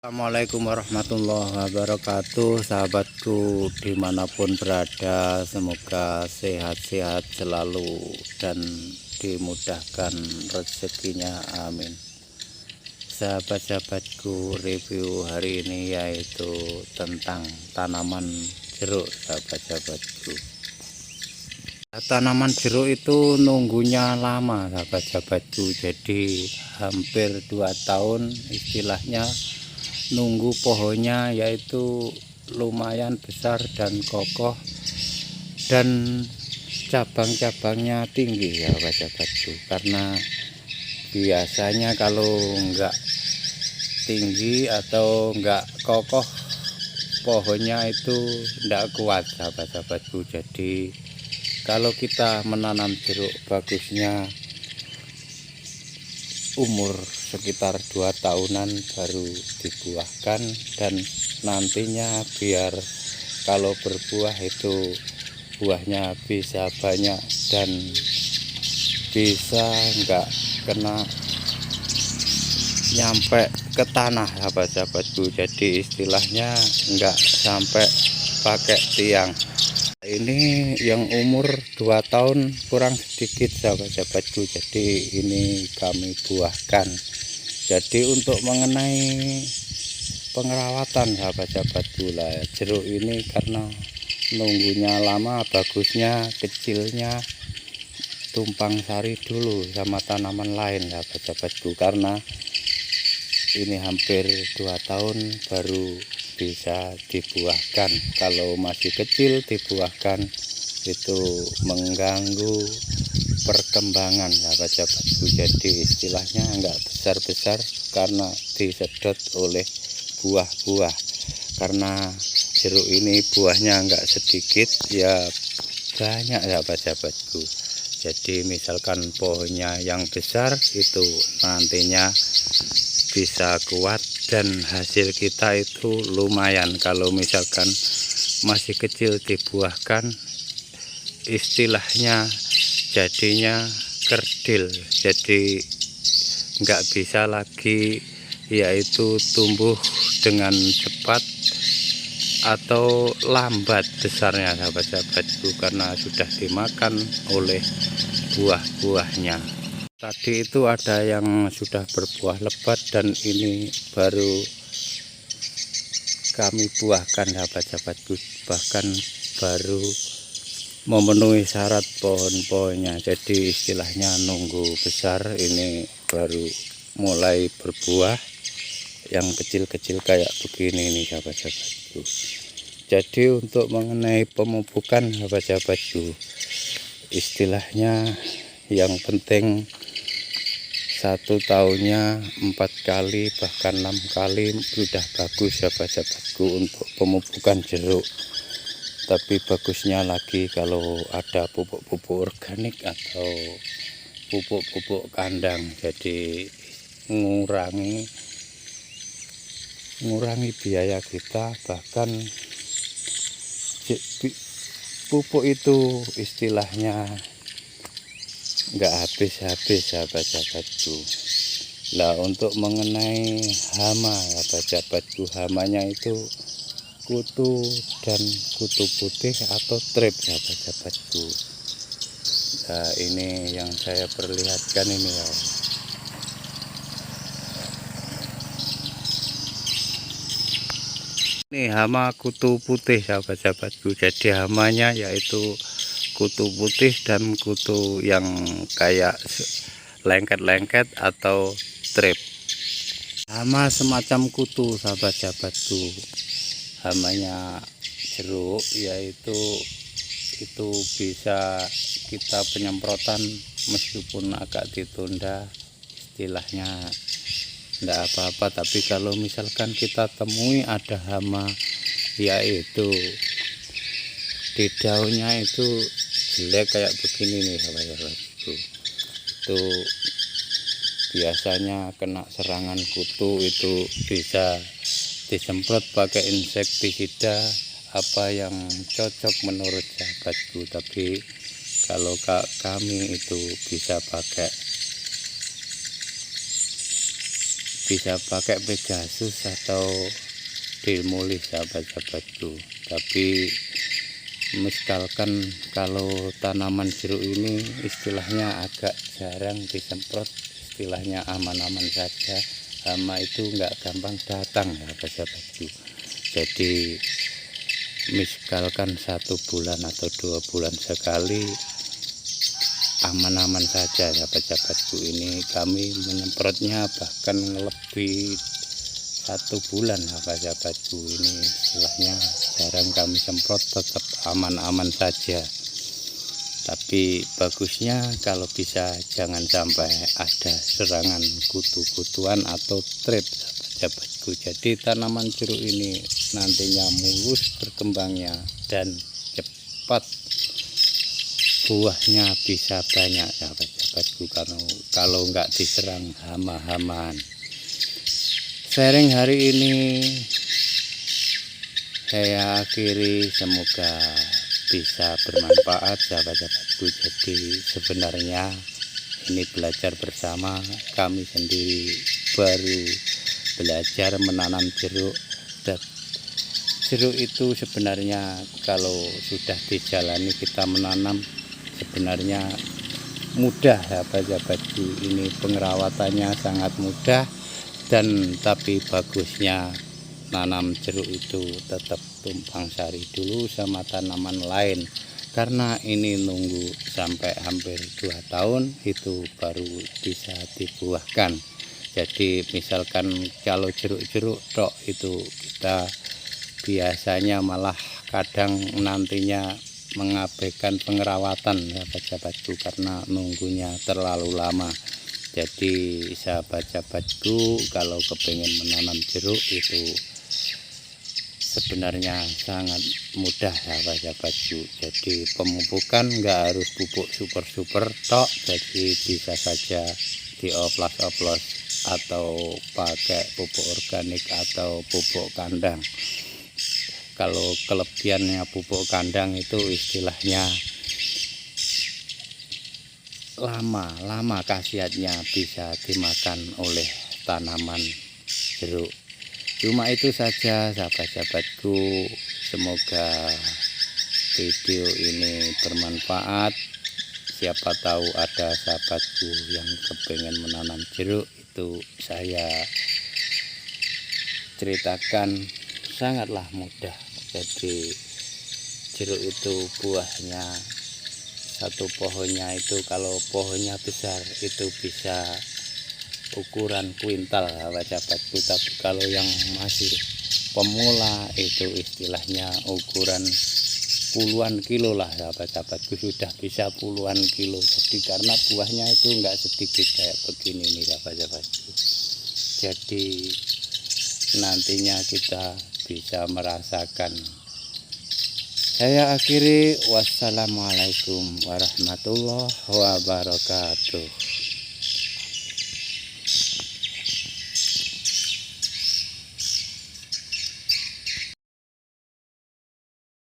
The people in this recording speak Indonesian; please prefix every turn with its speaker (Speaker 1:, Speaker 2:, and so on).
Speaker 1: Assalamualaikum warahmatullahi wabarakatuh, sahabatku dimanapun berada, semoga sehat-sehat selalu dan dimudahkan rezekinya, amin. Sahabat-sahabatku, review hari ini yaitu tentang tanaman jeruk. Sahabat-sahabatku, tanaman jeruk itu nunggunya lama, sahabat-sahabatku, jadi hampir 2 tahun istilahnya nunggu pohonnya, yaitu lumayan besar dan kokoh dan cabang-cabangnya tinggi ya sahabat-sahabatku. Karena biasanya kalau enggak tinggi atau enggak kokoh, pohonnya itu enggak kuat sahabat-sahabatku. Jadi kalau kita menanam jeruk, bagusnya umur sekitar 2 tahunan baru dibuahkan, dan nantinya biar kalau berbuah itu buahnya bisa banyak dan bisa enggak kena nyampe ke tanah sahabat-sahabatku. Jadi istilahnya enggak sampai pakai tiang. Ini yang umur 2 tahun kurang sedikit sahabat-sahabatku, jadi ini kami buahkan. Jadi untuk mengenai pengerawatan sahabat-sahabatku lah, jeruk ini karena nunggunya lama, bagusnya kecilnya tumpang sari dulu sama tanaman lain sahabat-sahabatku. Karena ini hampir 2 tahun baru bisa dibuahkan. Kalau masih kecil dibuahkan itu mengganggu perkembangan sahabat-sahabatku. Jadi istilahnya enggak besar-besar karena disedot oleh buah-buah. Karena jeruk ini buahnya enggak sedikit, ya banyak sahabat-sahabatku. Jadi misalkan pohonnya yang besar itu nantinya bisa kuat dan hasil kita itu lumayan. Kalau misalkan masih kecil dibuahkan, istilahnya jadinya kerdil, jadi nggak bisa lagi yaitu tumbuh dengan cepat atau lambat besarnya sahabat-sahabatku, karena sudah dimakan oleh buah-buahnya. Tadi itu ada yang sudah berbuah lebat dan ini baru kami buahkan sahabat-sahabatku, bahkan baru memenuhi syarat pohon-pohonnya. Jadi istilahnya nunggu besar, ini baru mulai berbuah yang kecil-kecil kayak begini nih sahabat-sahabatku. Jadi untuk mengenai pemupukan sahabat-sahabatku, istilahnya yang penting 1 tahunnya 4 kali bahkan 6 kali sudah bagus sahabat-sahabatku untuk pemupukan jeruk. Tapi bagusnya lagi kalau ada pupuk-pupuk organik atau pupuk-pupuk kandang, jadi mengurangi biaya kita. Bahkan pupuk itu istilahnya enggak habis-habis sahabat-sahabatku. Lah untuk mengenai hama sahabat-sahabatku, hamanya itu kutu dan kutu putih atau trip sahabat-sahabatku. Nah ini yang saya perlihatkan ini ya. Ini hama kutu putih sahabat-sahabatku. Jadi hamanya yaitu kutu putih dan kutu yang kayak lengket-lengket atau trip. Hama semacam kutu sahabat-sahabatku. Hamanya jeruk yaitu itu bisa kita penyemprotan meskipun agak ditunda, istilahnya enggak apa-apa. Tapi kalau misalkan kita temui ada hama yaitu di daunnya itu jelek kayak begini nih sahabat-sahabatku, itu biasanya kena serangan kutu, itu bisa disemprot pakai insektisida apa yang cocok menurut sahabatku. Tapi kalau kami itu bisa pakai bisa pakai Pegasus atau Delmolih sahabat-sahabatku. Tapi misalkan kalau tanaman jeruk ini istilahnya agak jarang disemprot, istilahnya aman-aman saja, hama itu nggak gampang datang sahabat-sahabatku. Jadi misalkan 1 bulan atau 2 bulan sekali aman-aman saja sahabat-sahabatku. Ini kami menyemprotnya bahkan lebih 1 bulan sahabat-sahabatku. Ini istilahnya jarang kami semprot, tetap aman-aman saja. Tapi bagusnya kalau bisa jangan sampai ada serangan kutu-kutuan atau trip sahabat-sahabatku. Jadi tanaman jeruk ini nantinya mulus berkembangnya dan cepat, buahnya bisa banyak sahabat-sahabatku kalau nggak diserang hama-hamaan. Sharing hari ini saya akhiri, semoga bisa bermanfaat sahabat-sahabatku. Jadi sebenarnya ini belajar bersama, kami sendiri baru belajar menanam jeruk. Dan jeruk itu sebenarnya kalau sudah dijalani kita menanam sebenarnya mudah sahabat-sahabatku. Ini pengerawatannya sangat mudah. Dan tapi bagusnya nanam jeruk itu tetap tumpang sari dulu sama tanaman lain, karena ini nunggu sampai hampir 2 tahun itu baru bisa dibuahkan. Jadi misalkan kalau jeruk-jeruk tok itu kita biasanya malah kadang nantinya mengabaikan pengerawatan sahabat-sahabatku karena nunggunya terlalu lama. Jadi sahabat-sahabatku kalau kepengen menanam jeruk itu sebenarnya sangat mudah sahabat-sahabatku. Jadi pemupukan nggak harus pupuk super tok, jadi bisa saja dioplos-oplos atau pakai pupuk organik atau pupuk kandang. Kalau kelebihannya pupuk kandang itu istilahnya lama khasiatnya bisa dimakan oleh tanaman jeruk. Cuma itu saja sahabat-sahabatku, semoga video ini bermanfaat. Siapa tahu ada sahabatku yang kepengen menanam jeruk, itu saya ceritakan sangatlah mudah. Jadi jeruk itu buahnya, satu pohonnya itu kalau pohonnya besar itu bisa ukuran kuintal sahabat-sahabatku. Tapi kalau yang masih pemula itu istilahnya ukuran puluhan kilo lah sahabat-sahabatku, sudah bisa puluhan kilo. Jadi karena buahnya itu enggak sedikit kayak begini nih sahabat-sahabatku. Jadi nantinya kita bisa merasakan. Saya akhiri, wassalamualaikum warahmatullahi wabarakatuh.